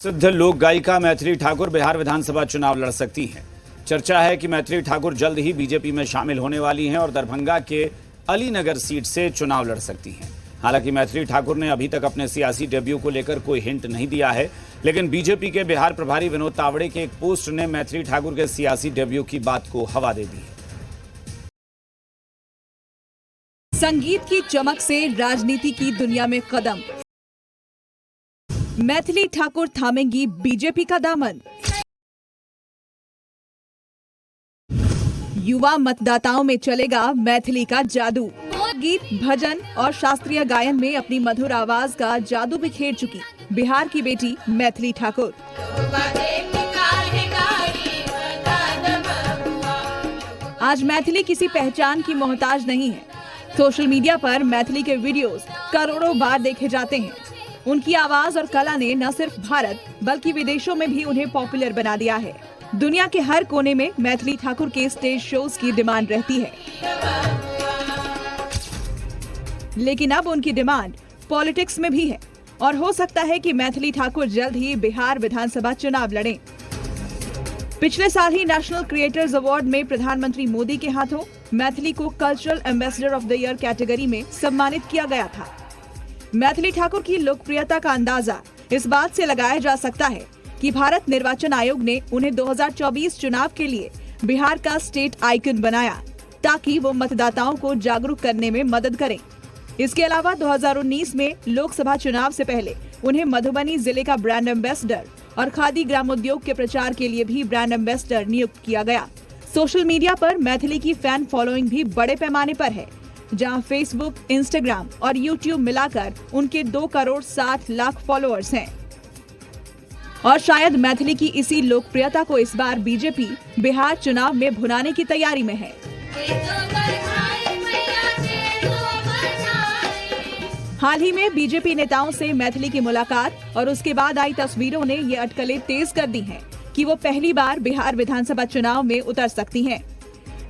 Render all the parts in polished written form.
सिद्ध लोक गायिका मैथिली ठाकुर बिहार विधानसभा चुनाव लड़ सकती हैं। चर्चा है कि मैथिली ठाकुर जल्द ही बीजेपी में शामिल होने वाली हैं और दरभंगा के अलीनगर सीट से चुनाव लड़ सकती हैं। हालांकि मैथिली ठाकुर ने अभी तक अपने सियासी डेब्यू को लेकर कोई हिंट नहीं दिया है, लेकिन बीजेपी के बिहार प्रभारी विनोद तावड़े के एक पोस्ट ने मैथिली ठाकुर के सियासी डेब्यू की बात को हवा दे दी है। संगीत की चमक से राजनीति की दुनिया में कदम, मैथिली ठाकुर थामेंगी बीजेपी का दामन। युवा मतदाताओं में चलेगा मैथिली का जादू। गीत, भजन और शास्त्रीय गायन में अपनी मधुर आवाज का जादू बिखेर चुकी बिहार की बेटी मैथिली ठाकुर आज मैथिली किसी पहचान की मोहताज नहीं है। सोशल मीडिया पर मैथिली के वीडियोस करोड़ों बार देखे जाते हैं। उनकी आवाज और कला ने न सिर्फ भारत बल्कि विदेशों में भी उन्हें पॉपुलर बना दिया है। दुनिया के हर कोने में मैथिली ठाकुर के स्टेज शोज की डिमांड रहती है, लेकिन अब उनकी डिमांड पॉलिटिक्स में भी है और हो सकता है कि मैथिली ठाकुर जल्द ही बिहार विधानसभा चुनाव लड़ें। पिछले साल ही नेशनल क्रिएटर्स अवार्ड में प्रधानमंत्री मोदी के हाथों मैथिली को cultural ambassador of the year category में सम्मानित किया गया था। मैथिली ठाकुर की लोकप्रियता का अंदाजा इस बात से लगाया जा सकता है कि भारत निर्वाचन आयोग ने उन्हें 2024 चुनाव के लिए बिहार का स्टेट आइकन बनाया ताकि वो मतदाताओं को जागरूक करने में मदद करें। इसके अलावा 2019 में लोकसभा चुनाव से पहले उन्हें मधुबनी जिले का ब्रांड एम्बेसडर और खादी ग्रामोद्योग के प्रचार के लिए भी ब्रांड एम्बेसडर नियुक्त किया गया। सोशल मीडिया पर मैथिली की फैन फॉलोइंग भी बड़े पैमाने पर है, जहां फेसबुक, इंस्टाग्राम और यूट्यूब मिलाकर उनके 2 करोड़ 60 लाख फॉलोअर्स हैं। और शायद मैथिली की इसी लोकप्रियता को इस बार बीजेपी बिहार चुनाव में भुनाने की तैयारी में है। हाल ही में बीजेपी नेताओं से मैथिली की मुलाकात और उसके बाद आई तस्वीरों ने ये अटकलें तेज कर दी हैं कि वो पहली बार बिहार विधानसभा चुनाव में उतर सकती हैं।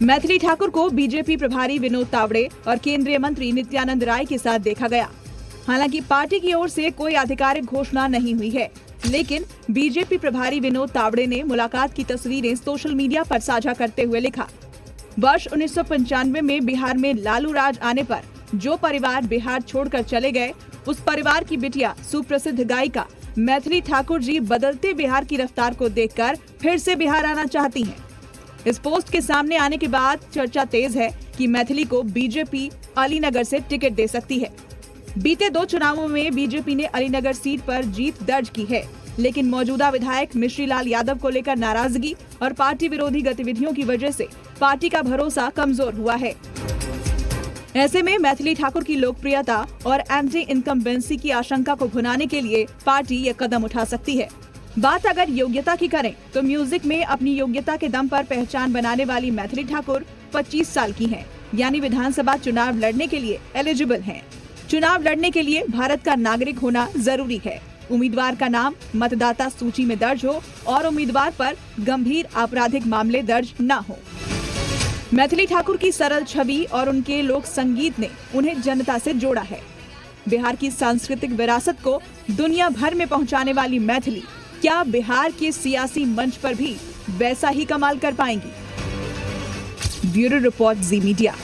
मैथिली ठाकुर को बीजेपी प्रभारी विनोद तावड़े और केंद्रीय मंत्री नित्यानंद राय के साथ देखा गया। हालांकि पार्टी की ओर से कोई आधिकारिक घोषणा नहीं हुई है, लेकिन बीजेपी प्रभारी विनोद तावड़े ने मुलाकात की तस्वीरें सोशल मीडिया पर साझा करते हुए लिखा, वर्ष 1995 में बिहार में लालू राज आने पर जो परिवार बिहार छोड़कर चले गए, उस परिवार की बिटिया सुप्रसिद्ध गायिका मैथिली ठाकुर जी बदलते बिहार की रफ्तार को देखकर फिर से बिहार आना चाहती हैं। इस पोस्ट के सामने आने के बाद चर्चा तेज है कि मैथिली को बीजेपी अलीनगर से टिकट दे सकती है। बीते 2 चुनावों में बीजेपी ने अलीनगर सीट पर जीत दर्ज की है, लेकिन मौजूदा विधायक मिश्री लाल यादव को लेकर नाराजगी और पार्टी विरोधी गतिविधियों की वजह से पार्टी का भरोसा कमजोर हुआ है। ऐसे में मैथिली ठाकुर की लोकप्रियता और एंटी इनकम्बेंसी की आशंका को भुनाने के लिए पार्टी ये कदम उठा सकती है। बात अगर योग्यता की करें तो म्यूजिक में अपनी योग्यता के दम पर पहचान बनाने वाली मैथिली ठाकुर 25 साल की हैं, यानी विधानसभा चुनाव लड़ने के लिए एलिजिबल हैं। चुनाव लड़ने के लिए भारत का नागरिक होना जरूरी है। उम्मीदवार का नाम मतदाता सूची में दर्ज हो और उम्मीदवार पर गंभीर आपराधिक मामले दर्ज न हो। मैथिली ठाकुर की सरल छवि और उनके लोक संगीत ने उन्हें जनता से जोड़ा है। बिहार की सांस्कृतिक विरासत को दुनिया भर में पहुंचाने वाली मैथिली क्या बिहार के सियासी मंच पर भी वैसा ही कमाल कर पाएंगी? ब्यूरो रिपोर्ट, जी मीडिया।